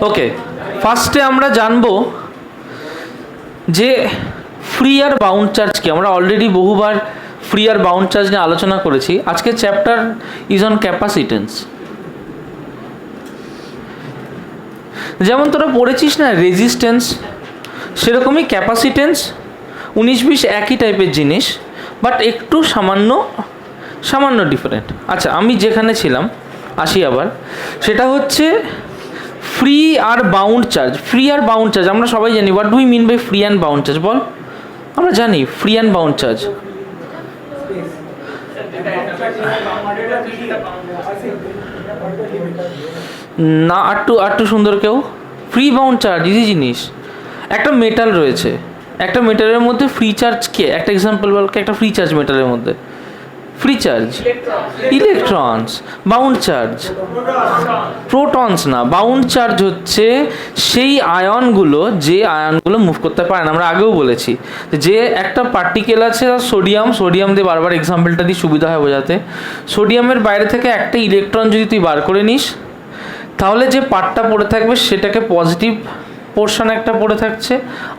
ওকে, ফার্স্টে আমরা জানবো যে ফ্রি আর বাউন্ড চার্জ কি। আমরা অলরেডি বহুবার ফ্রি আর বাউন্ড চার্জ নিয়ে আলোচনা করেছি। আজকে চ্যাপ্টার ইজ অন ক্যাপাসিটেন্স। যেমন তোরা পড়েছিস না রেজিস্ট্যান্স, সেরকমই ক্যাপাসিটেন্স 19-20 একই টাইপের জিনিস, বাট একটু সামান্য ডিফারেন্ট। আচ্ছা, আমি যেখানে ছিলাম আসি আবার, সেটা হচ্ছে ফ্রি আর বাউন্ড চার্জ। ফ্রি আর বাউন্ড চার্জ আমরা সবাই জানি। What do we mean by free and bound charge? বল। আমরা জানি ফ্রি অ্যান্ড বাউন্ড চার্জ। না, আটটু সুন্দর কেউ। ফ্রি বাউন্ড চার্জ ইজি জিনিস। একটা মেটাল রয়েছে, একটা মেটালের মধ্যে ফ্রি চার্জ কে? একটা এক্সাম্পল বল, একটা ফ্রি চার্জ মেটালের মধ্যে free charge electrons. Bound charge protons না, বাউন্ড চার্জ হচ্ছে সেই আয়নগুলো যে আয়নগুলো মুভ করতে পারে না। আমরা আগেও বলেছি যে একটা পার্টিকেল আছে সোডিয়াম দিয়ে বারবার এক্সাম্পলটা দিয়ে সুবিধা হয় বোঝাতে। সোডিয়ামের বাইরে থেকে একটা ইলেকট্রন যদি তুই বার করে নিস, তাহলে যে পার্টটা পড়ে থাকবে সেটাকে পজিটিভ পোর্শন একটা পড়ে থাকছে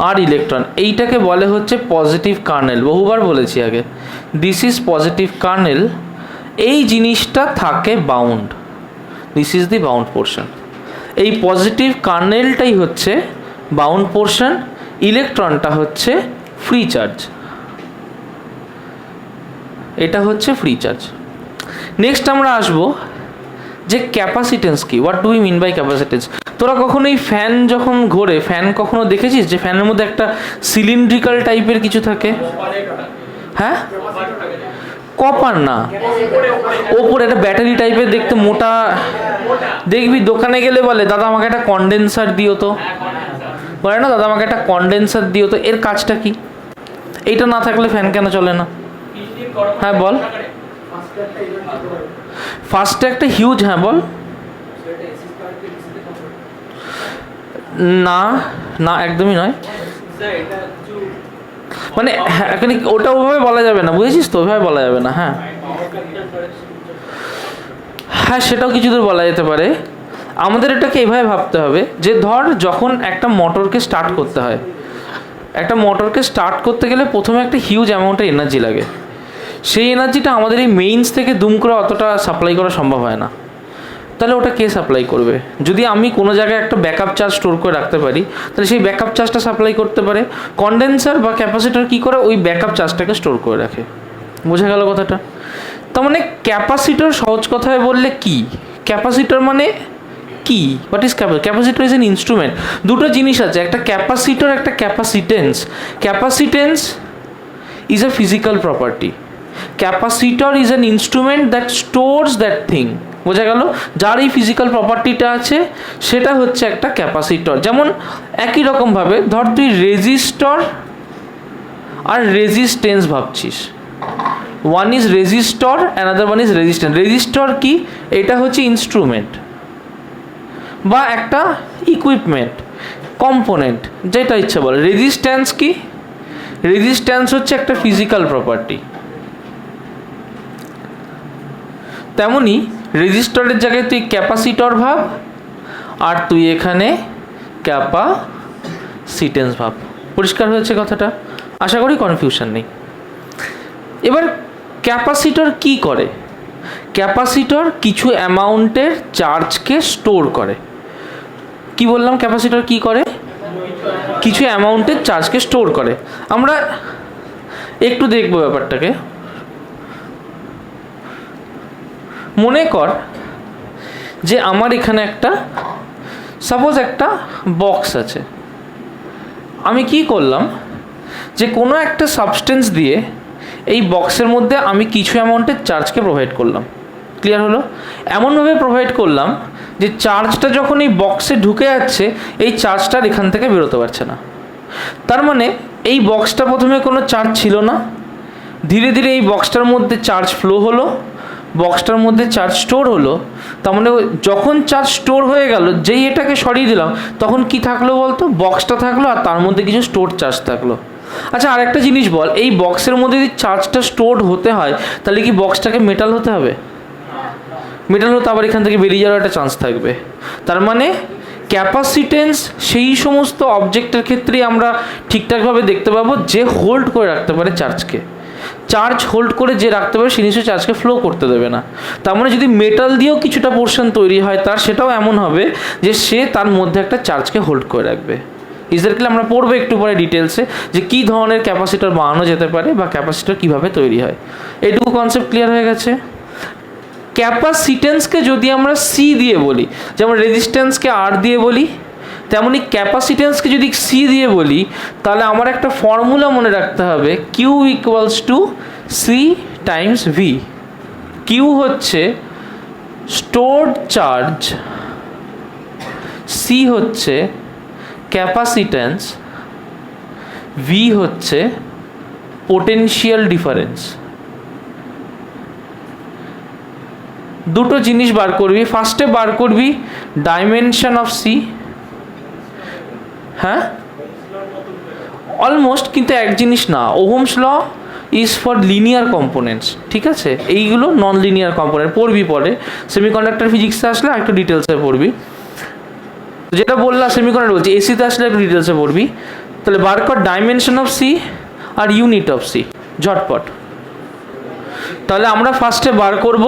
আর ইলেকট্রন, এইটাকে বলে হচ্ছে পজিটিভ কার্নেল। বহুবার বলেছি আগে, দিস ইজ পজিটিভ কার্নেল। এই জিনিসটা থাকে bound, this is the bound portion. এই পজিটিভ কার্নেলটাই হচ্ছে বাউন্ড পোর্শন, ইলেকট্রনটা হচ্ছে ফ্রি চার্জ। এটা হচ্ছে ফ্রি চার্জ। নেক্সট আমরা আসবো যে ক্যাপাসিটেন্স কি। What do we mean by capacitance? তোরা কখনো এই ফ্যান যখন ঘোরে, ফ্যান কখনো দেখেছিস যে ফ্যানের মধ্যে একটা সিলিন্ড্রিক্যাল টাইপের কিছু থাকে? হ্যাঁ, কপার না, ওপরে একটা ব্যাটারি টাইপের দেখতে মোটা। দেখবি দোকানে গেলে বলে দাদা আমাকে একটা কন্ডেন্সার দিও তো, বলে না দাদা আমাকে একটা কন্ডেন্সার দিও তো। এর কাজটা কি? এইটা না থাকলে ফ্যান কেন চলে না? হ্যাঁ বল। ফার্স্টে একটা হিউজ, হ্যাঁ বল। না না, একদমই নয়। মানে এখানে ওটা ওভাবে বলা যাবে না, বুঝেছিস তো? ওভাবে বলা যাবে না। হ্যাঁ হ্যাঁ, সেটাও কিছু দূর বলা যেতে পারে। আমাদের এটাকে এইভাবে ভাবতে হবে যে ধর যখন একটা মোটরকে স্টার্ট করতে হয়, একটা মোটরকে স্টার্ট করতে গেলে প্রথমে একটা হিউজ অ্যামাউন্টের এনার্জি লাগে। সেই এনার্জিটা আমাদের এই মেইনস থেকে দুম করে অতটা সাপ্লাই করা সম্ভব হয় না। তাহলে ওটা কে সাপ্লাই করবে? যদি আমি কোনো জায়গায় একটা ব্যাকআপ চার্জ স্টোর করে রাখতে পারি, তাহলে সেই ব্যাকআপ চার্জটা সাপ্লাই করতে পারে কন্ডেন্সার বা ক্যাপাসিটর। কী করে? ওই ব্যাকআপ চার্জটাকে স্টোর করে রাখে। বোঝা গেল কথাটা? তার মানে ক্যাপাসিটর সহজ কথায় বললে কি? ক্যাপাসিটর মানে কি? What is capacitor? Capacitor is an instrument. দুটো জিনিস আছে, একটা ক্যাপাসিটর, একটা capacitance. Capacitance is a physical property, capacitor is an instrument that stores that thing. বোঝা গেল? যার এই ফিজিক্যাল প্রপার্টিটা আছে সেটা হচ্ছে একটা ক্যাপাসিটর। যেমন একই রকমভাবে ধর তুই রেজিস্টর আর রেজিস্ট্যান্স ভাবছিস। One is resistor, another one is resistance. Resistor কি? এটা হচ্ছে ইনস্ট্রুমেন্ট বা একটা ইকুইপমেন্ট, কম্পোনেন্ট, যেটা ইচ্ছা বলে। রেজিস্ট্যান্স কি? রেজিস্ট্যান্স হচ্ছে একটা ফিজিক্যাল প্রপার্টি। তেমনি রেজিস্টরের জায়গায় তুই ক্যাপাসিটর ভাব, আর তুই এখানে ক্যাপাসিটেন্স ভাব। পরিষ্কার হয়েছে কথাটা? আশা করি কনফিউশন নেই। এবার ক্যাপাসিটর কি করে? ক্যাপাসিটর কিছু অ্যামাউন্টের চার্জকে স্টোর করে। কি বললাম? ক্যাপাসিটর কি করে? কিছু অ্যামাউন্টের চার্জকে স্টোর করে। আমরা একটু দেখব ব্যাপারটাকে। মনে কর যে আমার এখানে একটা সাপোজ একটা বক্স আছে। আমি কি করলাম যে কোনো একটা সাবস্টেন্স দিয়ে এই বক্সের মধ্যে আমি কিছু অ্যামাউন্টের চার্জকে প্রোভাইড করলাম। ক্লিয়ার হলো? এমনভাবে প্রোভাইড করলাম যে চার্জটা যখন এই বক্সে ঢুকে যাচ্ছে, এই চার্জটা এখান থেকে বেরোতে পারছে না। তার মানে এই বক্সটা প্রথমে কোনো চার্জ ছিল না, ধীরে ধীরে এই বক্সটার মধ্যে চার্জ ফ্লো হলো, বক্সটার মধ্যে চার্জ স্টোর হলো। তার মানে যখন চার্জ স্টোর হয়ে গেল, যেই এটাকে সরিয়ে দিলাম, তখন কি থাকলো বলতো? বক্সটা থাকলো আর তার মধ্যে কিছু স্টোর চার্জ থাকলো। আচ্ছা, আরেকটা জিনিস বল, এই বক্সের মধ্যে যদি চার্জটা স্টোর হতে হয়, তাহলে কি বক্সটাকে মেটাল হতে হবে? মেটাল হতে আবার এখান থেকে বেরিয়ে যাওয়ার একটা চান্স থাকবে। তার মানে ক্যাপাসিটেন্স সেই সমস্ত অবজেক্টের ক্ষেত্রেই আমরা ঠিকঠাকভাবে দেখতে পাবো যে হোল্ড করে রাখতে পারে চার্জকে। চার্জ হোল্ড করে যে রাখতে পারে সে নিশ্চয়ই চার্জকে ফ্লো করতে দেবে না। তার মানে যদি মেটাল দিয়েও কিছুটা পোর্শন তৈরি হয় তার, সেটাও এমন হবে যে সে তার মধ্যে একটা চার্জকে হোল্ড করে রাখবে। এক্স্যাক্টলি আমরা পড়বো একটু পরে ডিটেলসে যে কী ধরনের ক্যাপাসিটর বানানো যেতে পারে বা ক্যাপাসিটর কীভাবে তৈরি হয়। এইটুকু কনসেপ্ট ক্লিয়ার হয়ে গেছে। ক্যাপাসিটেন্সকে যদি আমরা সি দিয়ে বলি, যেমন রেজিস্ট্যান্সকে আর দিয়ে বলি, তেমনি ক্যাপাসিটেন্সকে যদি সি দিয়ে বলি, তাহলে আমার একটা ফর্মুলা মনে রাখতে হবে, Q equals to C times V. Q হচ্ছে স্টোরড চার্জ, সি হচ্ছে ক্যাপাসিটেন্স, ভি হচ্ছে পোটেনশিয়াল ডিফারেন্স। দুটো জিনিস বার করবি। ফার্স্টে বার করবি ডাইমেনশন অফ সি, হ্যাঁ অলমোস্ট, কিন্তু এক জিনিস না। Ohm's law is for linear components, ঠিক আছে? এইগুলো নন লিনিয়ার কম্পোনেন্ট পড়বি পরে, সেমিকন্ডাক্টর ফিজিক্সে আসলে একটু ডিটেলসে পড়বি। যেটা বললাম সেমিকন্ডাক্টর বলছি, এসিতে আসলে একটু ডিটেলসে পড়বি। তাহলে বার কর ডাইমেনশন অফ সি আর ইউনিট অফ সি, ঝটপট। তাহলে আমরা ফার্স্টে বার করব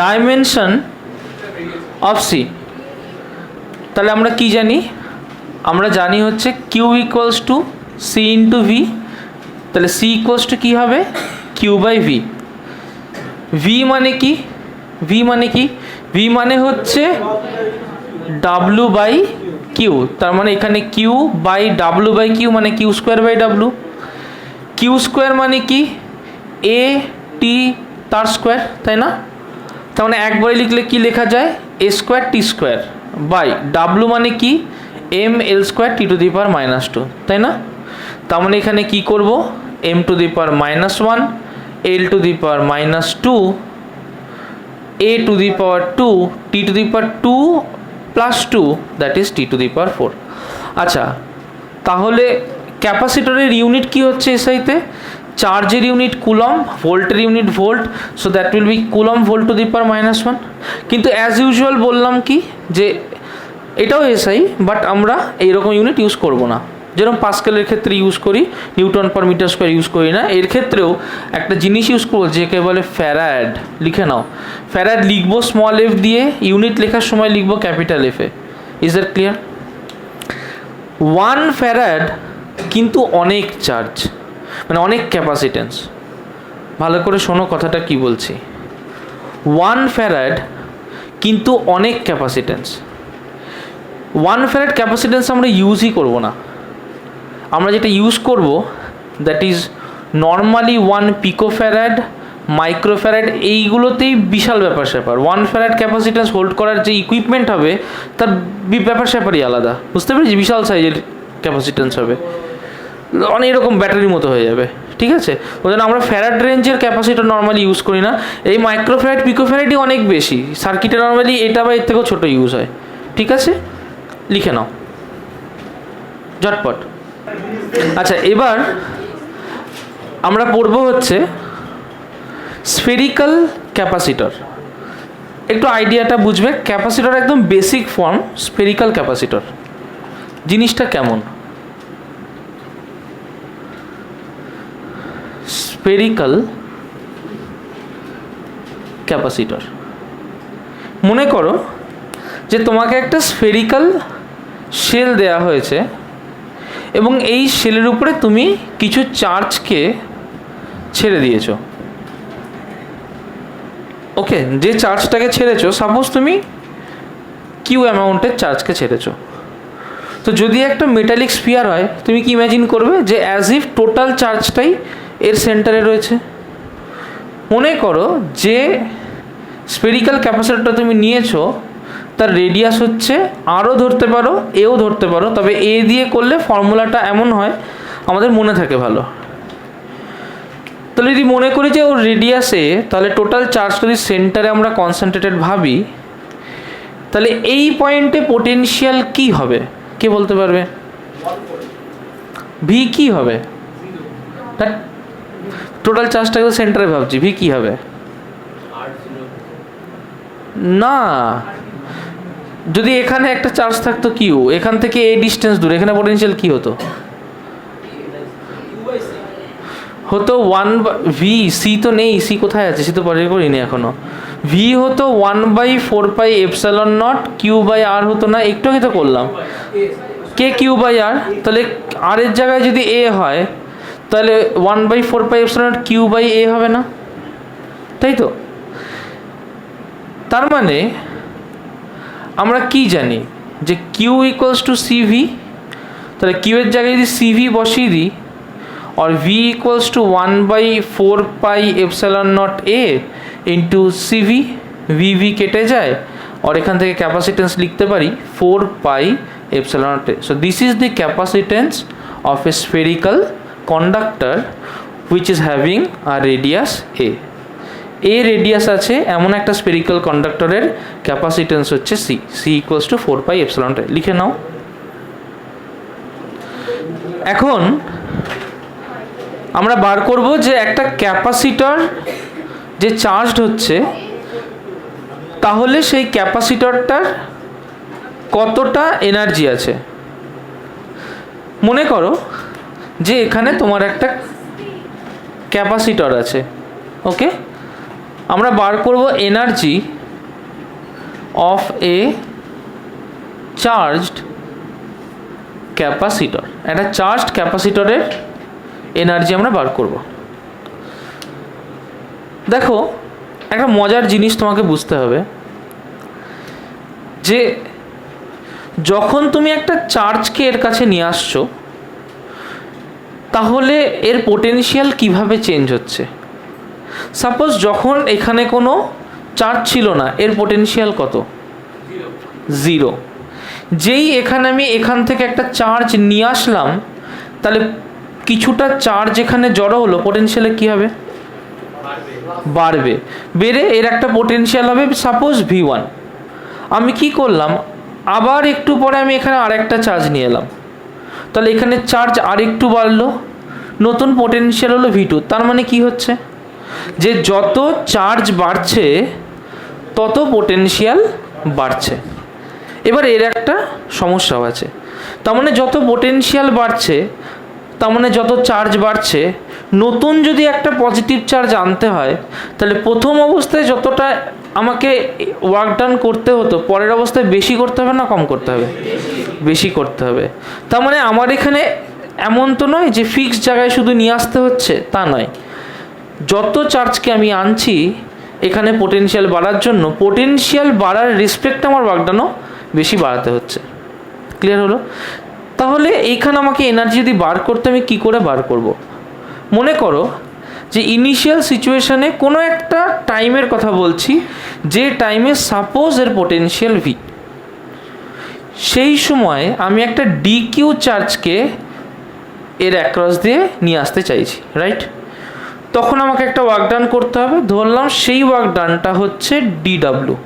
ডাইমেনশন অফ সি। তাহলে আমরা কি জানি? আমরা জানি হচ্ছে Q equals to C into V. তাহলে সি ইকুয়ালস টু কী হবে? Q by V. ভি মানে কি? ভি মানে কি? ভি মানে হচ্ছে ডাব্লু বাই কিউ। তার মানে এখানে Q by W by Q মানে Q square by W. Q square মানে কি? এ টি তার স্কোয়ার, তাই না? তার মানে একবারে লিখলে কি লেখা যায়? A square T square by W মানে কি? M L square T to the power minus two, তাই না? তার মানে এখানে কি করব? M to the power minus one, L to the power minus two, A to the power two, T to the power two plus two, that is T to the power four. আচ্ছা, তাহলে ক্যাপাসিটরের unit কি হচ্ছে এসআইতে? চার্জের unit coulomb, ভোল্টের unit volt, so that will B coulomb volt two the power minus one. কিন্তু as usual বললাম কি যে এটাও এসআই, বাট আমরা এইরকম ইউনিট ইউজ করব না, যেরকম পাস্কেলের ক্ষেত্রে ইউজ করি, newton per metre square use করি না। এর ক্ষেত্রেও একটা জিনিস ইউজ করবো যেকে বলে ফ্যারাড। লিখে নাও, ফ্যারাড লিখবো স্মল এফ দিয়ে, ইউনিট লেখার সময় লিখবো ক্যাপিটাল এফে। Is that clear? 1 ফ্যারাড কিন্তু অনেক চার্জ, মানে অনেক ক্যাপাসিটেন্স। ভালো করে শোনো কথাটা কি বলছি। 1 ফ্যারাড কিন্তু অনেক ক্যাপাসিটেন্স। 1 ফ্যারাড ক্যাপাসিটেন্স আমরা ইউজই করব না। আমরা যেটা ইউজ করব দ্যাট ইজ নর্মালি 1 পিকোফ্যারাড, মাইক্রোফ্যারাড, এইগুলোতেই বিশাল ব্যাপার স্যাপার। 1 ফ্যারাড ক্যাপাসিটেন্স হোল্ড করার যে ইকুইপমেন্ট হবে তার ব্যাপার স্যাপারই আলাদা, বুঝতে পেরেছি? বিশাল সাইজের ক্যাপাসিটেন্স হবে, অনেক এরকম ব্যাটারির মতো হয়ে যাবে, ঠিক আছে? ওই জন্য আমরা ফ্যারাড রেঞ্জের ক্যাপাসিটর নর্মালি ইউজ করি না। এই মাইক্রোফ্যারাড পিকোফ্যারাডই অনেক বেশি, সার্কিটে নর্মালি এটা বা এর থেকেও ছোটো ইউজ হয়, ঠিক আছে? লিখে নাও ঝটপট। আচ্ছা, এবার আমরা পড়ব হচ্ছে স্ফেরিক্যাল ক্যাপাসিটর। একটু আইডিয়াটা বুঝবে। ক্যাপাসিটর একদম বেসিক ফর্ম স্ফেরিক্যাল ক্যাপাসিটর। জিনিসটা কেমন? স্ফেরিক্যাল ক্যাপাসিটর, মনে করো যে তোমাকে একটা স্ফেরিক্যাল শেল দেয়া হয়েছে এবং এই শেলের উপরে তুমি কিছু চার্জকে ছেড়ে দিয়েছো। ওকে, যে চার্জটাকে ছেড়েছো, সাপোজ তুমি কিউ অ্যামাউন্টের চার্জকে ছেড়েছো। তো যদি একটা মেটালিক স্ফিয়ার হয়, তুমি কি ইমাজিন করবে যে অ্যাজ ইফ টোটাল চার্জটাই এর সেন্টারে রয়েছে। মনে করো যে স্ফেরিক্যাল ক্যাপাসিটরটা তুমি নিয়েছো, তার রেডিয়াস হচ্ছে আরও ধরতে পারো, এও ধরতে পারো, তবে এ দিয়ে করলে ফর্মুলাটা এমন হয় আমাদের মনে থাকে ভালো। তাহলে যদি মনে করি যে ওর রেডিয়াসে, তাহলে টোটাল চার্জ যদি সেন্টারে আমরা কনসেন্ট্রেটেড ভাবি, তাহলে এই পয়েন্টে পোটেনশিয়াল কি হবে? কে বলতে পারবে? ভি কি হবে? টোটাল চার্জটাকে সেন্টারে ভাবছি, ভি কি হবে? না, যদি এখানে একটা চার্জ থাকতো কিউ, এখান থেকে এ ডিস্টেন্স দূরে, এখানে পোটেনশিয়াল কি হতো? হতো ওয়ান ভি। সি তো নেই, সি কোথায় আছে? সি তো পরে করিনি এখনো। ভি হতো 1/4πε0 কিউ বাই আর হতো না, একটু আগে তো করলাম কে কিউ বাই আর। তাহলে আর এর জায়গায় যদি এ হয় তাহলে 1/4πε0 কিউ বাই এ হবে না, তাই তো? তার মানে আমরা কি জানি যে কিউ ইকুয়ালস টু সিভি, তাহলে কিউ এর জায়গায় যদি সিভি বসিয়ে দিই और v equals to 1/4πε0 a into C V, V V केटे जाए और एखान থেকে ক্যাপাসিটেন্স লিখতে পারি 4πε0 a। So this is the capacitance of a spherical conductor which is having a radius a। a radius আছে এমন একটা স্ফেরিক্যাল কন্ডাক্টরের ক্যাপাসিটেন্স হচ্ছে c, c equals to 4πε0 a। লিখে নাও। এখন আমরা বার করব যে একটা ক্যাপাসিটর যে চার্জড হচ্ছে, তাহলে সেই ক্যাপাসিটরটার কতটা এনার্জি আছে। মনে করো যে এখানে তোমার একটা ক্যাপাসিটর আছে, ওকে। আমরা বার করব energy of a charged capacitor. একটা চার্জড ক্যাপাসিটরের এনার্জি আমরা বার করব। দেখো একটা মজার জিনিস তোমাকে বুঝতে হবে যে যখন তুমি একটা চার্জকে এর কাছে নিয়ে আসছো, তাহলে এর পোটেনশিয়াল কিভাবে চেঞ্জ হচ্ছে। সাপোজ যখন এখানে কোনো চার্জ ছিল না, এর পোটেনশিয়াল কত? 0। যেই এখানে আমি এখান থেকে একটা চার্জ নিয়ে আসলাম, তাহলে কিছুটা চার্জ এখানে জড়ো হলো, পোটেনশিয়ালে কি হবে? বাড়বে। বেড়ে এর একটা পোটেনশিয়াল হবে সাপোজ v1। আমি কি করলাম, আবার একটু পরে আমি এখানে আরেকটা চার্জ নিয়ে এলাম, তাহলে এখানে চার্জ আরেকটু বাড়লো, নতুন পোটেনশিয়াল হলো v2। তার মানে কি হচ্ছে যে যত চার্জ বাড়ছে তত পোটেনশিয়াল বাড়ছে। এবার এর একটা সমস্যাও আছে, তার মানে যত পোটেনশিয়াল বাড়ছে তার মানে যত চার্জ বাড়ছে, নতুন যদি একটা পজিটিভ চার্জ আনতে হয় তাহলে প্রথম অবস্থায় যতটা আমাকে ওয়ার্ক ডান করতে হতো, পরের অবস্থায় বেশি করতে হবে না কম করতে হবে? বেশি করতে হবে। তার মানে আমার এখানে এমন তো নয় যে ফিক্সড জায়গায় শুধু নিয়ে আসতে হচ্ছে, তা নয়। যত চার্জকে আমি আনছি এখানে পোটেনশিয়াল বাড়ার জন্য, পোটেনশিয়াল বাড়ার রেসপেক্ট আমার ওয়ার্ক ডানও বেশি বাড়াতে হচ্ছে। ক্লিয়ার হলো? তাহলে এইখানে আমাকে এনার্জি যদি বার করতে, আমি কী করে বার করব? মনে করো যে ইনিশিয়াল সিচুয়েশানে কোনো একটা টাইমের কথা বলছি, যে টাইমে সাপোজ এর পোটেনশিয়াল ভি, সেই সময় আমি একটা ডিকিউ চার্জকে এর অ্যাক্রস দিয়ে নিয়ে আসতে চাইছি, রাইট? তখন আমাকে একটা ওয়ার্ক ডান করতে হবে। ধরলাম সেই ওয়ার্ক ডানটা হচ্ছে ডিডাব্লিউ।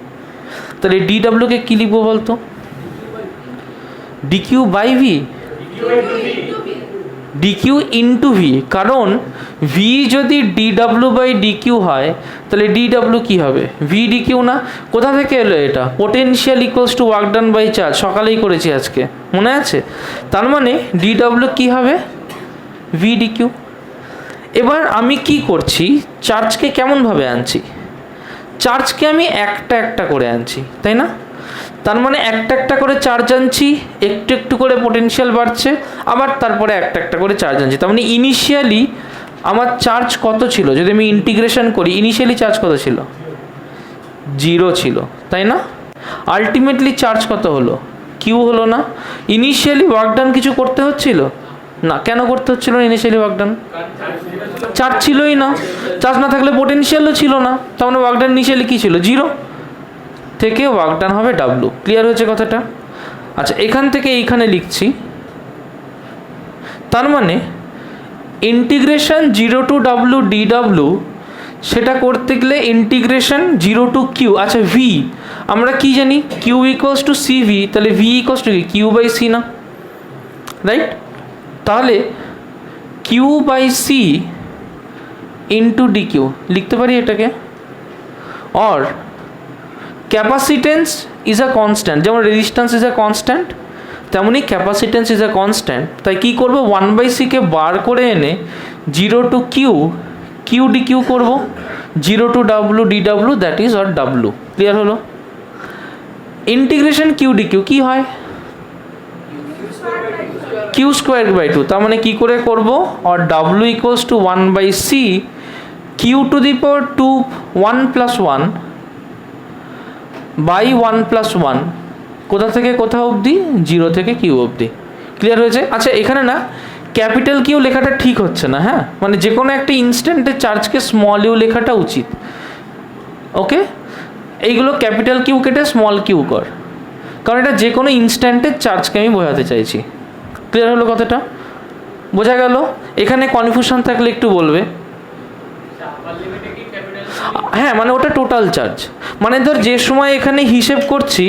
তাহলে ডিডাব্লিউকে কী লিখবো বলতো? D Q by V, d Q into V. কারণ ভি যদি ডিডাব্লিউ বাই ডিকিউ হয় তাহলে ডিডাব্লিউ কী হবে? ভি ডিকিউ না? কোথা থেকে এলো এটা? Potential equals to work done by charge, সকালেই করেছি আজকে, মনে আছে? তার মানে ডিডাব্লিউ কী হবে? V DQ. এবার আমি কি করছি, চার্জকে কেমনভাবে আনছি? চার্জকে আমি একটা একটা করে আনছি, তাই না? তার মানে একটা একটা করে চার্জ আনছি, একটু একটু করে পোটেনশিয়াল বাড়ছে, আবার তারপরে একটা একটা করে চার্জ আনছি। তার মানে ইনিশিয়ালি আমার চার্জ কত ছিল? যদি আমি ইন্টিগ্রেশন করি, ইনিশিয়ালি চার্জ কত ছিল? 0 ছিল, তাই না? আলটিমেটলি চার্জ কত হলো? কিউ হলো না? ইনিশিয়ালি ওয়ার্ক ডান কিছু করতে হচ্ছিল না। কেন করতে হচ্ছিল না ইনিশিয়ালি ওয়ার্ক ডান? চার্জ ছিলই না। চার্জ না থাকলে পোটেনশিয়ালও ছিল না, তার মানে ওয়ার্ক ডান ইনিশিয়ালি কী ছিল? 0 থেকে ওয়ার্ক ডান হবে ডাব্লু। ক্লিয়ার হয়েছে কথাটা? আচ্ছা, এখান থেকে এইখানে লিখছি, তার মানে ইন্টিগ্রেশন 0 টু ডাব্লু ডিডাব্লু, সেটা করতে গেলে ইন্টিগ্রেশন 0 টু কিউ। আচ্ছা, ভি আমরা কি জানি? Q equals to C V. তাহলে ভি ইকুয়ালস টু কি? কিউ বাই সি না, রাইট? তাহলে Q by C into d Q লিখতে পারি এটাকে। और ক্যাপাসিটেন্স ইজ আ কনস্ট্যান্ট, যেমন রেজিস্ট্যান্স ইজ আ কনস্ট্যান্ট, তেমনি ক্যাপাসিটেন্স ইজ আ কনস্ট্যান্ট। তাই কী করবো, 1/c-কে বার করে এনে 0 to q dq করবো, 0 to w dw, that is or w। Clear হলো? ইন্টিগ্রেশন q dq কী হয়, q²/2, তার মানে কী করে করব, or w equals to 1/c q to the power 2 1 + 1 বাই 1 + 1, কোথা থেকে কোথা অবধি, 0 থেকে q অবধি। ক্লিয়ার হয়েছে? আচ্ছা, এখানে না ক্যাপিটাল কিউ লেখাটা ঠিক হচ্ছে না, হ্যাঁ, মানে যে কোনো একটা ইনস্ট্যান্টের চার্জকে স্মল ইউ লেখাটা উচিত। ওকে, এইগুলো ক্যাপিটাল কিউ কেটে স্মল কিউ কর, কারণ এটা যে কোনো ইনস্ট্যান্টের চার্জকে আমি বোঝাতে চাইছি। ক্লিয়ার হলো কথাটা? বোঝা গেল? এখানে কনফিউশন থাকলে একটু বলবে। হ্যাঁ, মানে ওটা টোটাল চার্জ, মানে ধর যে সময় এখানে হিসেব করছি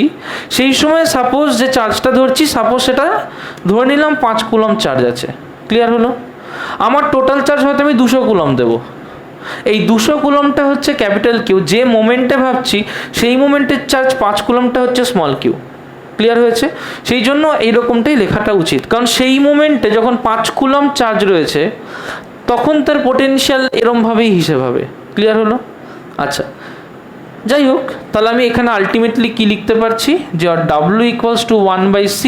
সেই সময় সাপোজ যে চার্জটা ধরছি, সাপোজ সেটা ধরে নিলাম 5 কুলম্ব চার্জ আছে। ক্লিয়ার হলো? আমার টোটাল চার্জ হয়তো আমি 200 কুলম্ব দেবো, এই 200 কুলম্বটা হচ্ছে ক্যাপিটাল কিউ, যে মোমেন্টে ভাবছি সেই মোমেন্টের চার্জ 5 কুলম্বটা হচ্ছে স্মল কিউ। ক্লিয়ার হয়েছে? সেই জন্য এইরকমটাই লেখাটা উচিত, কারণ সেই মোমেন্টে যখন 5 কুলম্ব চার্জ রয়েছে তখন তার পোটেনশিয়াল এরমভাবেই হিসেব হবে। ক্লিয়ার হলো? আচ্ছা, যাই হোক, তাহলে আমি এখানে আলটিমেটলি কি লিখতে পারছি, যে w equals to 1/c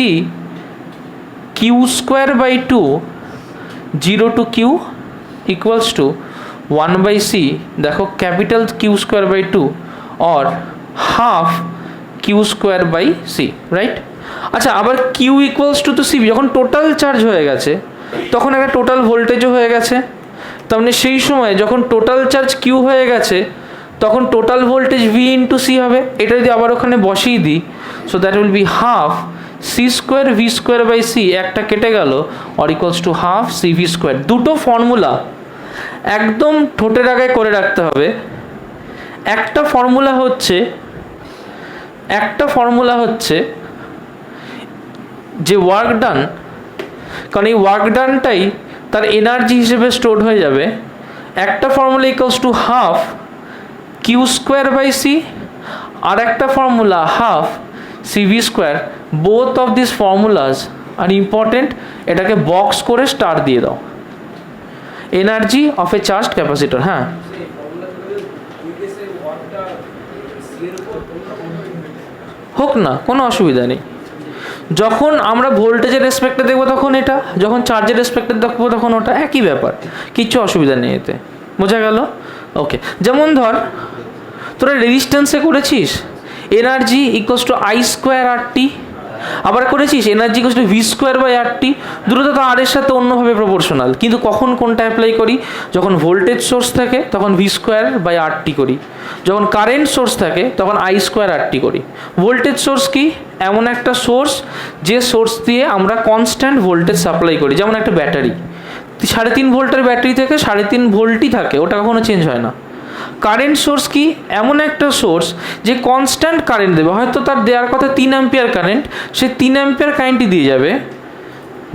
q²/2 0 to q equals to 1/c, দেখো capital q²/2 or half q²/c, right? আচ্ছা, আবার q ইকুয়ালস টু c, যখন টোটাল চার্জ হয়ে গেছে তখন একটা টোটাল ভোল্টেজও হয়ে গেছে, তার মানে সেই সময় যখন টোটাল চার্জ q হয়ে গেছে তখন total voltage v into c হবে। এটা যদি আবার ওখানে বসিয়ে দিই, so that will B half c² v²/c, একটা কেটে গেল, or equals to half cv²। দুটো ফর্মুলা একদম ঠোঁটের আগে করে রাখতে হবে। একটা ফর্মুলা হচ্ছে যে ওয়ার্ক ডান, কারণ এই ওয়ার্ক ডানটাই তার এনার্জি হিসেবে স্টোর হয়ে যাবে। একটা formula equals to half q²/c, আর একটা formula half cv²। Both of this formulas are important, এটাকে বক্স করে স্টার দিয়ে দাও। Energy of a charged capacitor, হ্যাঁ হোক না, কোনো অসুবিধা নেই। যখন আমরা ভোল্টেজের রেসপেক্টে দেখবো তখন এটা, যখন চার্জের রেসপেক্টে দেখবো তখন ওটা, একই ব্যাপার, কিচ্ছু অসুবিধা নেই এতে। বোঝা গেল? ওকে, যেমন ধর তোরা রেজিস্ট্যান্সে করেছিস এনার্জি ইকুয়ালস টু I²RT, আবার করেছিস এনার্জি ইকুয়ালস টু v²/RT। দুটো তো আর এর সাথে অন্যভাবে প্রপোর্শনাল, কিন্তু কখন কোনটা অ্যাপ্লাই করি, যখন ভোল্টেজ সোর্স থাকে তখন v²/RT করি, যখন কারেন্ট সোর্স থাকে তখন I²RT করি। ভোল্টেজ সোর্স কি, এমন একটা সোর্স যে সোর্স দিয়ে আমরা কনস্ট্যান্ট ভোল্টেজ সাপ্লাই করি, যেমন একটা ব্যাটারি 3.5 ভোল্টের ব্যাটারি থেকে 3.5 ভোল্টই থাকে, ওটা কখনো চেঞ্জ হয় না। কারেন্ট সোর্স কি, এমন একটা সোর্স যে কনস্ট্যান্ট কারেন্ট দেবে, হয়তো তার দেওয়ার কথা 3 অ্যাম্পিয়ার কারেন্ট, সে 3 অ্যাম্পিয়ার কারেন্টই দিয়ে যাবে,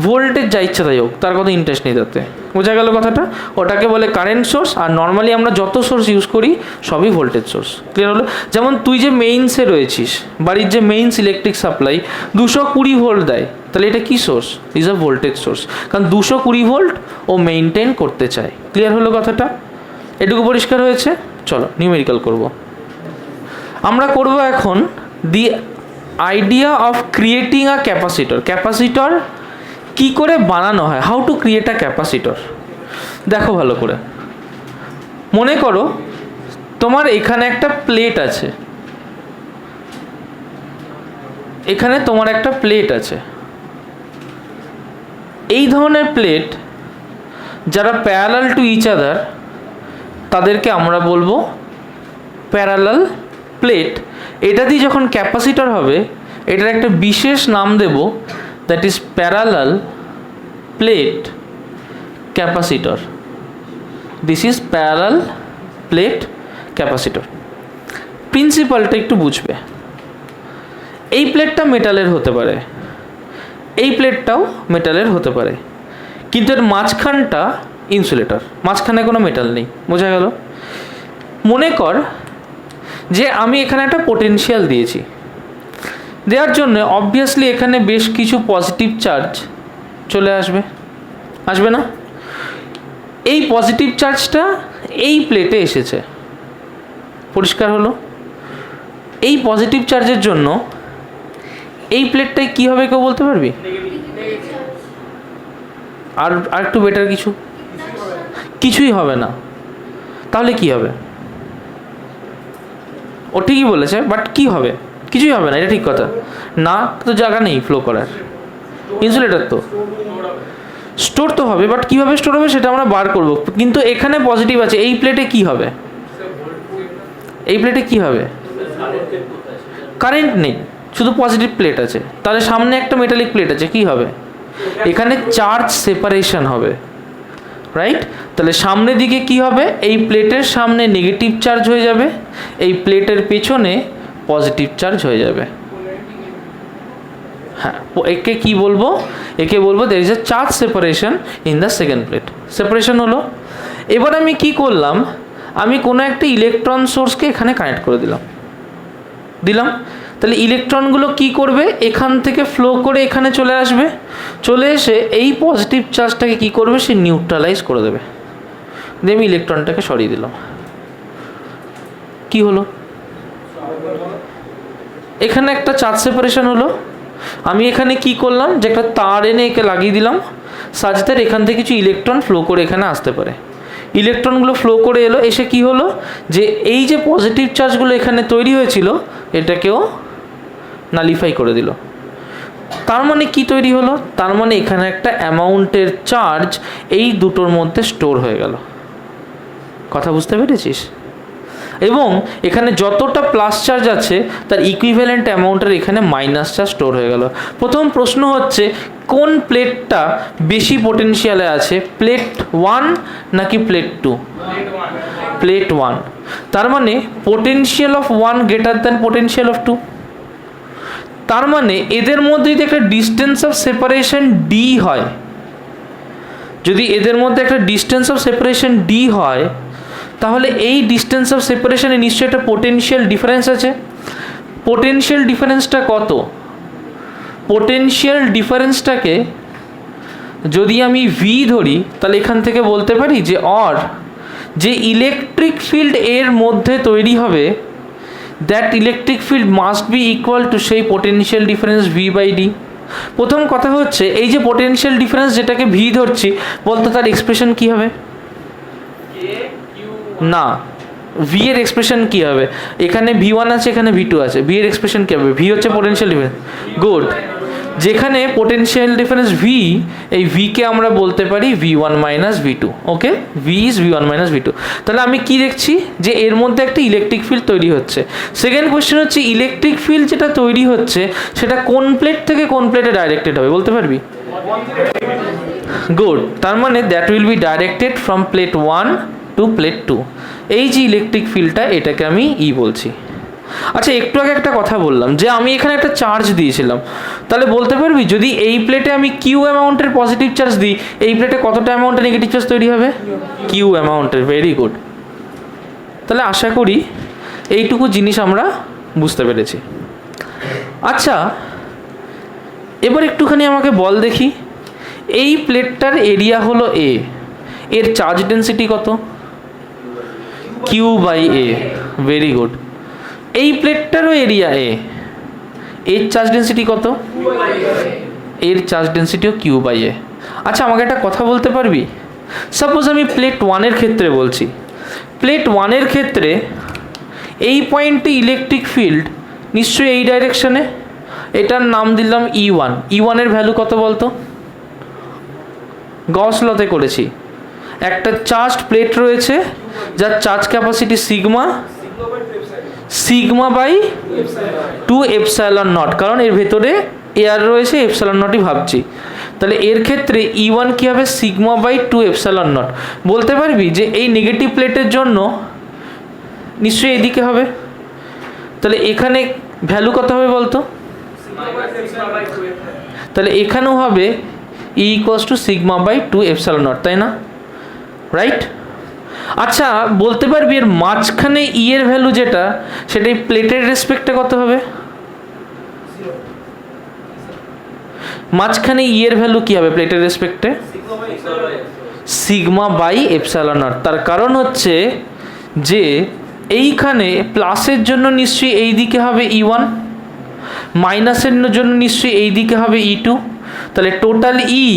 ভোল্টেজ যা ইচ্ছা তাই হোক, তার কোনো ইন্টারেস্ট নেই তাতে। বোঝা গেল কথাটা? ওটাকে বলে কারেন্ট সোর্স। আর নর্মালি আমরা যত সোর্স ইউজ করি সবই ভোল্টেজ সোর্স। ক্লিয়ার হলো? যেমন তুই যে মেইনসে রয়েছিস, বাড়ির যে মেইনস ইলেকট্রিক সাপ্লাই 220 ভোল্ট দেয়, তাহলে এটা কি source, is a voltage source, কারণ 220 ভোল্ট ও মেইনটেইন করতে চায়। ক্লিয়ার হলো কথাটা? এটুকু পরিষ্কার হয়েছে? চলো নিউমেরিক্যাল করব। আমরা করব এখন the idea of creating a capacitor. Capacitor কি করে বানানো হয়, how to create a capacitor. দেখো ভালো করে, মনে করো তোমার এখানে একটা প্লেট আছে, এখানে তোমার একটা প্লেট আছে। এই ধরনের প্লেট যারা প্যারালাল টু ইচ আদার তাদেরকে আমরা বলবো প্যারালাল প্লেট। এটা দিয়ে যখন ক্যাপাসিটর হবে এটার একটা বিশেষ নাম দেব, that is parallel plate capacitor. This is parallel plate capacitor. প্রিন্সিপালটা একটু বুঝবে। এই প্লেটটা মেটালের হতে পারে, এই প্লেটটাও মেটালের হতে পারে, কিন্তু এর মাঝখানটা ইনসুলেটর, মাঝখানে কোনো মেটাল নেই। বোঝা গেল? মনে কর যে আমি এখানে একটা পোটেনশিয়াল দিয়েছি, দেওয়ার জন্য অবভিয়াসলি এখানে বেশ কিছু পজিটিভ চার্জ চলে আসবে, আসবে না? এই পজিটিভ চার্জটা এই প্লেটে এসেছে, পরিষ্কার হলো? এই পজিটিভ চার্জের জন্য এই প্লেটটায় কী হবে কেউ বলতে পারবি? আর একটু বেটার কিছু? কিছুই হবে না। তাহলে কি হবে? ও ঠিকই বলেছে, বাট কি হবে? কিছুই হবে না, এটা ঠিক কথা না। তো জায়গা নেই ফ্লো করার, ইনসুলেটর তো স্টোর তো হবে, বাট কীভাবে স্টোর হবে সেটা আমরা বার করব। কিন্তু এখানে পজিটিভ আছে, এই প্লেটে কি হবে? এই প্লেটে কি হবে? কারেন্ট নেই, শুধু পজিটিভ প্লেট আছে। তাহলে সামনে একটা মেটালিক প্লেট আছে, কি হবে? এখানে চার্জ সেপারেশন হবে, রাইট? তাহলে সামনের দিকে কি হবে? এই প্লেটের সামনে নেগেটিভ চার্জ হয়ে যাবে, এই প্লেটের পেছনে পজিটিভ চার্জ হয়ে যাবে। হ্যাঁ, একে কি বলবো? একে বলবো there is a charge separation in the second plate. Separation হলো। এবার আমি কি করলাম? আমি কোনো একটা ইলেকট্রন সোর্সকে এখানে কানেক্ট করে দিলাম। তাহলে ইলেকট্রনগুলো কি করবে? এখান থেকে ফ্লো করে এখানে চলে আসবে, চলে এসে এই পজিটিভ চার্জটাকে কি করবে? সে নিউট্রালাইজ করে দেবে। দিয়ে আমি ইলেকট্রনটাকে সরিয়ে দিলাম। কি হলো? এখানে একটা চার্জ সেপারেশন হলো। আমি এখানে কি করলাম? যে একটা তার এনে একে লাগিয়ে দিলাম, সাজদের এখান থেকে কিছু ইলেকট্রন ফ্লো করে এখানে আসতে পারে। ইলেকট্রনগুলো ফ্লো করে এলো, এসে কি হলো? যে এই যে পজিটিভ চার্জগুলো এখানে তৈরি হয়েছিল এটাকেও নালিফাই করে দিল। তার মানে কি তৈরি হলো? তার মানে এখানে একটা অ্যামাউন্টের চার্জ এই দুটোর মধ্যে স্টোর হয়ে গেল। কথা বুঝতে পেরেছিস? এবং এখানে যতটা প্লাস চার্জ আছে তার ইকুইভ্যালেন্ট অ্যামাউন্টের এখানে মাইনাস চার্জ স্টোর হয়ে গেল। প্রথম প্রশ্ন হচ্ছে কোন প্লেটটা বেশি পোটেনশিয়ালে আছে, প্লেট 1 নাকি প্লেট 2? প্লেট 1। তার মানে potential of 1 greater than potential of 2। তার মানে এদের মধ্যে যদি একটা ডিস্টেন্স অফ সেপারেশন ডি হয়, যদি এদের মধ্যে একটা ডিস্টেন্স অফ সেপারেশন ডি হয়, তাহলে এই ডিস্টেন্স অফ সেপারেশনে নিশ্চয়ই একটা পোটেনশিয়াল ডিফারেন্স আছে। পোটেনশিয়াল ডিফারেন্সটা কত? পোটেনশিয়াল ডিফারেন্সটাকে যদি আমি ভি ধরি, তাহলে এখান থেকে বলতে পারি যে যে ইলেকট্রিক ফিল্ড এর মধ্যে তৈরি হবে, that electric field must be equal to সেই potential difference V by D. প্রথম কথা হচ্ছে এই যে পোটেনশিয়াল ডিফারেন্স যেটাকে ভি ধরছি, বলতো তার এক্সপ্রেশন কি হবে? না, ভি এর এক্সপ্রেশন কি হবে? এখানে ভি1 আছে, এখানে ভি2 আছে, ভি এর এক্সপ্রেশন কি হবে? ভি হচ্ছে পোটেনশিয়াল ডিফারেন্স। গুড। যেখানে পোটেনশিয়াল ডিফারেন্স ভি, এই ভিকে আমরা বলতে পারি V1 minus ভি2। Okay, V is V1 minus ভি2। তাহলে আমি কি দেখছি? যে এর মধ্যে একটা ইলেকট্রিক ফিল্ড তৈরি হচ্ছে। সেকেন্ড কোয়েশ্চেন হচ্ছে ইলেকট্রিক ফিল্ড যেটা তৈরি হচ্ছে সেটা কোন প্লেট থেকে কোন প্লেটে ডাইরেক্টেড হবে বলতে পারবি? গুড। তার মানে that will be directed from plate 1 to plate 2। এই যে ইলেকট্রিক ফিল্ডটা, এটাকে আমি ই বলছি। আচ্ছা, একটু আগে একটা কথা বললাম যে আমি এখানে একটা চার্জ দিয়েছিলাম, তাহলে বলতে পারবি যদি এই প্লেটে আমি কিউ অ্যামাউন্টের পজিটিভ চার্জ দিই, এই প্লেটে কতটা অ্যামাউন্টের নেগেটিভ চার্জ তৈরি হবে? কিউ অ্যামাউন্টের। Very good. তাহলে আশা করি এইটুকু জিনিস আমরা বুঝতে পেরেছি। আচ্ছা, এবার একটুখানি আমাকে বল দেখি, এই প্লেটটার এরিয়া হলো এ, এর চার্জ ডেন্সিটি কত? Q by A. Very good. এই প্লেটটারও এরিয়া এ, এর চার্জ ডেন্সিটি কত? এর চার্জ ডেন্সিটিও কিউ বাই এ। আচ্ছা, আমাকে একটা কথা বলতে পারবি? সাপোজ আমি প্লেট 1-এর ক্ষেত্রে বলছি, প্লেট 1-এর ক্ষেত্রে এই পয়েন্টে ইলেকট্রিক ফিল্ড নিশ্চয়ই এই ডাইরেকশনে, এটার নাম দিলাম E1। E1-এর ভ্যালু কত বলতো? গস লতে করেছি। একটা চার্জড প্লেট রয়েছে যার charge capacity sigma by 2 epsilon naught, কারণ এর ভেতরে এয়ার রয়েছে, এপসাইলন নটই ভাবছি। তাহলে এর ক্ষেত্রে E1 কি হবে? Sigma by 2 epsilon naught. বলতে পারবি যে এই নেগেটিভ প্লেটের জন্য নিশ্চয়ই এদিকে হবে, তাহলে এখানে ভ্যালু কত হবে বলতো? তাহলে এখানেও হবে E = sigma by 2 epsilon naught, তাই না? রাইট। আচ্ছা বলতে পারবি এর মাঝখানে ই এর ভ্যালু যেটা, সেটা এই প্লেটের রেসপেক্টে কত হবে? মাঝখানে ই এর ভ্যালু কি হবে প্লেটের রেসপেক্টে? Sigma by epsilon naught. তার কারণ হচ্ছে যে এইখানে প্লাসের জন্য নিশ্চয়ই এই দিকে হবে E1, মাইনাসের জন্য নিশ্চয়ই এই দিকে হবে E2, তাহলে টোটাল ই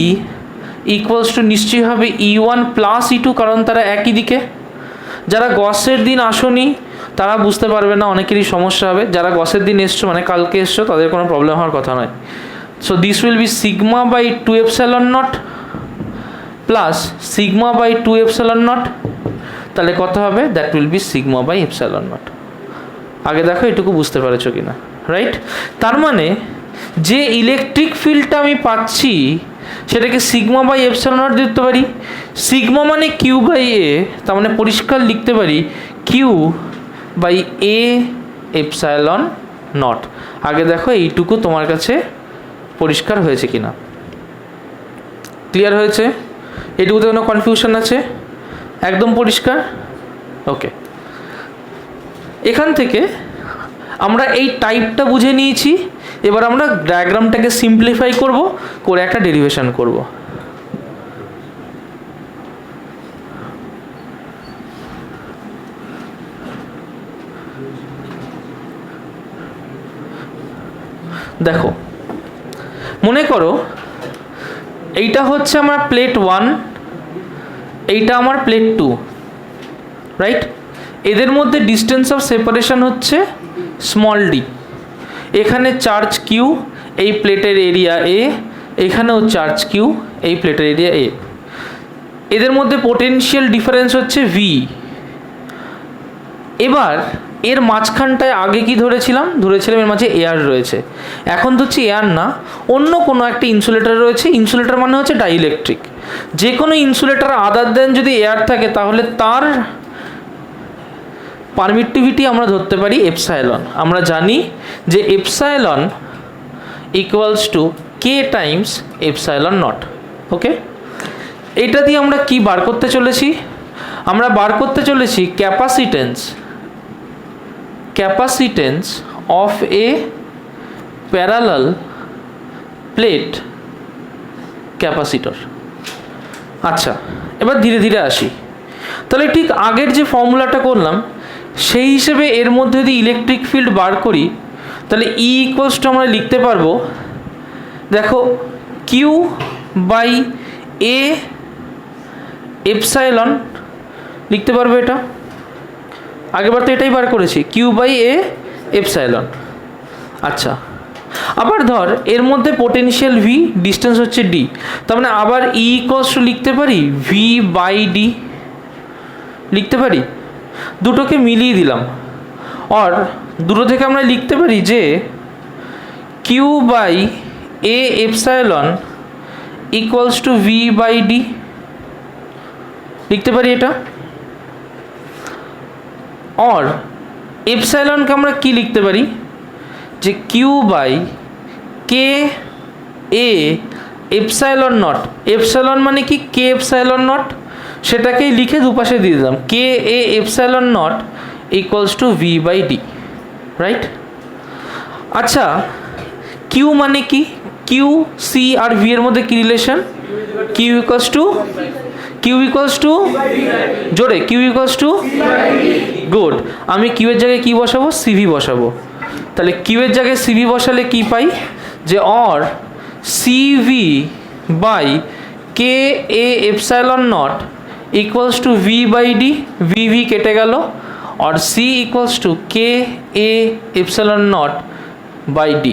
ইকুয়ালস টু নিশ্চয়ই হবে E1 প্লাস E2, কারণ তারা একই দিকে। যারা গসের দিন আসনি তারা বুঝতে পারবে না, অনেকেরই সমস্যা হবে। যারা গসের দিন এসছো মানে কালকে এসছো তাদের কোনো প্রবলেম হওয়ার কথা নয়। So this will be sigma by 2 epsilon naught plus sigma by 2 epsilon naught. তাহলে কত হবে? That will be sigma by epsilon naught. আগে দেখো এটুকু বুঝতে পেরেছো কিনা, রাইট? তার মানে যে ইলেকট্রিক ফিল্ডটা আমি পাচ্ছি সেটাকে সিগমা বাই এপসাইলন নট দিতে পারি। সিগমা মানে কিউ বাই এ, তার মানে পরিষ্কার লিখতে পারি q by A epsilon naught. আগে দেখো এইটুকু তোমার কাছে পরিষ্কার হয়েছে কিনা, ক্লিয়ার হয়েছে? এইটুকুতে কোনো কনফিউশন আছে? একদম পরিষ্কার? ওকে, এখান থেকে আমরা এই টাইপটা বুঝে নিয়েছি। এবার আমরা ডায়াগ্রামটাকে সিম্পলিফাই করব, করে একটা ডেরিভেশন করব। দেখো মনে করো এইটা হচ্ছে আমার প্লেট 1, এইটা আমার প্লেট 2, রাইট? এদের মধ্যে ডিস্টেন্স অফ সেপারেশন হচ্ছে স্মল ডি। এখানে চার্জ কিউ, এই প্লেটের এরিয়া এ, এখানেও চার্জ কিউ, এই প্লেটের এরিয়া এ। এদের মধ্যে পোটেনশিয়াল ডিফারেন্স হচ্ছে ভি। এবার এর মাঝখানটায় আগে কি ধরেছিলাম এর মাঝে এয়ার রয়েছে। এখন ধরছি এয়ার না, অন্য কোনো একটা ইনসুলেটর রয়েছে। ইনসুলেটর মানে হচ্ছে ডাইইলেকট্রিক। যে কোনো ইনসুলেটর আদার দেন যদি এয়ার থাকে তাহলে তার পারমিটিভিটি আমরা ধরতে পারি এপসাইলন। আমরা জানি যে epsilon equals to K times epsilon naught. Okay, এটা দিয়ে আমরা কি বার করতে চলেছি? আমরা বার করতে চলেছি capacitance of A parallel plate capacitor. আচ্ছা, এবার ধীরে ধীরে আসি। তাহলে ঠিক আগের যে ফর্মুলাটা করলাম সেই হিসেবে এর মধ্যে যদি ইলেকট্রিক ফিল্ড বার করি তাহলে ই ইকুয়ালস টু আমরা লিখতে পারবো, দেখো কিউ বাই এ এপসাইলন লিখতে পারবো। এটা আগেরবার তো এটাই বার করেছি, কিউ বাই এ এপসাইলন। আচ্ছা, আবার ধর এর মধ্যে পোটেনশিয়াল ভি, ডিস্টেন্স হচ্ছে ডি, তার মানে আবার ই ইকুয়ালস টু লিখতে পারি ভি বাই ডি লিখতে পারি। দুটোকে মিলিয়ে দিলাম, আর দুটো থেকে আমরা লিখতে পারি যে q by A epsilon equals to V by D লিখতে পারি এটা। আর এপসাইলনকে আমরা কি লিখতে পারি যে q by K A epsilon naught. Epsilon মানে কি? কে এপসাইলন নট, সেটাকেই লিখে দুপাশে দিয়ে দিলাম K A epsilon naught equals to V by D, right? আচ্ছা, কিউ মানে কি? কিউ সি আর ভি এর মধ্যে কি রিলেশন? কিউ ইকুয়ালস টু জোরে কিউ ইকুয়ালস টু গুড। আমি কিউ এর জায়গায় কি বসাবো? সিভি বসাবো। তাহলে কিউ এর জায়গায় সিভি বসালে কি পাই? যে or CV by K A epsilon naught equals to V by D. V কেটে গেল, আর C equals to K A epsilon naught by D.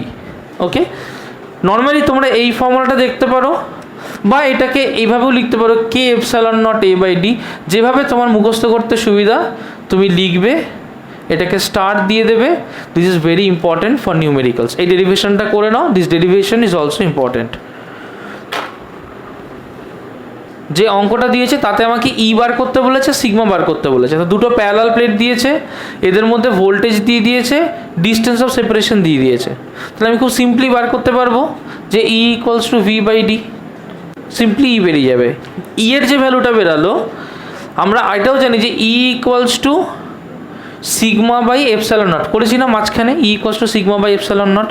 Okay, normally তোমরা এই ফর্মুলাটা দেখতে পারো, বা এটাকে এইভাবেও লিখতে পারো K epsilon naught A by D. যেভাবে তোমার মুখস্থ করতে সুবিধা তুমি লিখবে, এটাকে স্টার দিয়ে দেবে। This is very important for numericals. এই ডেরিভেশনটা করে নাও, this derivation is also important. যে অঙ্কটা দিয়েছে তাতে আমাকে ই বার করতে বলেছে, সিগমা বার করতে বলেছে। তো দুটো প্যারালাল প্লেট দিয়েছে, এদের মধ্যে ভোল্টেজ দিয়ে দিয়েছে, ডিস্টেন্স অফ সেপারেশন দিয়ে দিয়েছে। তাহলে আমি খুব সিম্পলি বার করতে পারবো যে E equals to V by D. Simply E বেরিয়ে যাবে। ই এর যে ভ্যালুটা বেরালো আমরা এটাও জানি যে E equals to sigma by epsilon naught, করেছি না মাঝখানে, E equals to sigma by epsilon naught.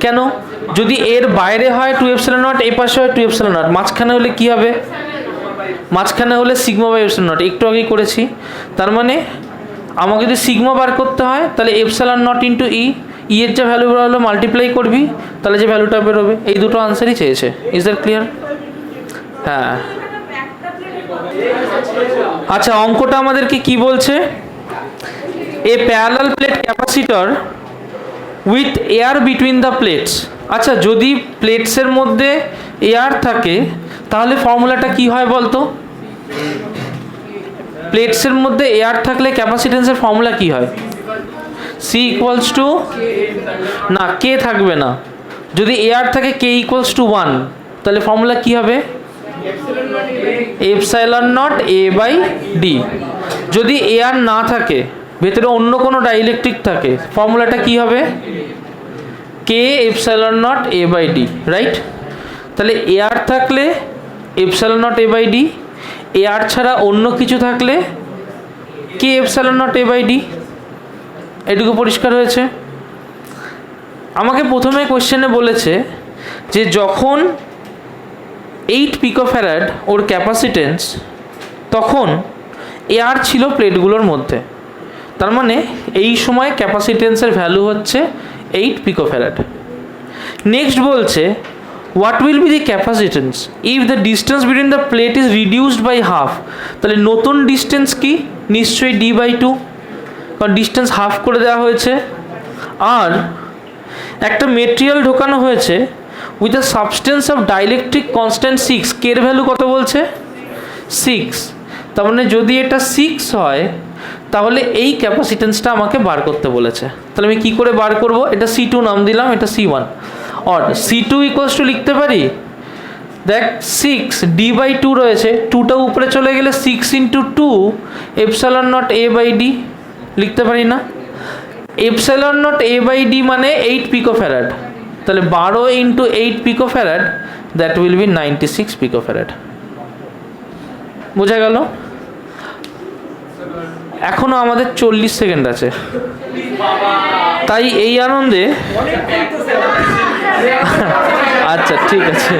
কেন? যদি এর বাইরে হয় 2 এপসাইলন নট, এই পাশে হয় 2 এপসাইলন নট, মাঝখানে হলে কি হবে? মাঝখানে হলে সিগমা বাই এপসাইলন নট, একটু আগেই করেছি। তার মানে আমাকে যদি সিগমা বার করতে হয় তাহলে এপসাইলন নট ইন্টু ই, ই এর যা ভ্যালু বেরোলো মাল্টিপ্লাই করবি, তাহলে যে ভ্যালুটা বেরোবে। এই দুটো আনসারই চেয়েছে। Is that clear? হ্যাঁ। আচ্ছা, অঙ্কটা আমাদেরকে কি বলছে? এ parallel plate capacitor with air between the plates. আচ্ছা, যদি প্লেটসের মধ্যে এয়ার থাকে তাহলে ফর্মুলাটা কি হয় বলতো? প্লেটসের মধ্যে এয়ার থাকলে ক্যাপাসিটেন্সের ফর্মুলা কি হয়? সি ইকুয়ালস টু, না কে থাকবে না, যদি এয়ার থাকে কে ইকুয়ালস টু 1, তাহলে ফর্মুলা কি হবে? Epsilon naught A by D. যদি এয়ার না থাকে, ভেতরে অন্য কোনো ডাইইলেকট্রিক থাকে, ফর্মুলাটা কি হবে? K epsilon naught A by D, right? তাহলে এয়ার থাকলে epsilon naught A by D, air ছাড়া অন্য কিছু থাকলে K epsilon naught A by D. এটুকু পরিষ্কার হয়েছে? আমাকে প্রথমে কোশ্চেনে বলেছে যে যখন 8 পিকোফ্যারাড ওর ক্যাপাসিটেন্স, তখন এয়ার ছিল প্লেটগুলোর মধ্যে। তার মানে এই সময় ক্যাপাসিটেন্সের ভ্যালু হচ্ছে 8 পিকোফ্যারাড। নেক্সট বলছে what will be the capacitance if the distance between the plate is reduced by half. তাহলে নতুন ডিস্টেন্স কি? নিশ্চয়ই d/2, কারণ ডিস্টেন্স হাফ করে দেওয়া হয়েছে। আর একটা মেটেরিয়াল ঢোকানো হয়েছে with a substance of dielectric constant 6, কের ভ্যালু কত বলছে? 6। তার মানে যদি এটা 6 হয় তাহলে এই ক্যাপাসিটেন্সটা আমাকে বার করতে বলেছে। তাহলে আমি কি করে বার করব? এটা C2 নাম দিলাম, এটা C1। R C2 equals to লিখতে পারি, দেখ 6 d/2 রয়েছে, 2টা উপরে চলে গেলে 6 into 2 epsilon naught A by D লিখতে পারি না? Epsilon naught A by D মানে 8 পিকোফ্যারাড, তাহলে 12 into 8 picofarad, that will be 96 picofarad. বোঝা গেল? এখনো আমাদের 40 সেকেন্ড আছে, তাই এই আনন্দে আচ্ছা ঠিক আছে।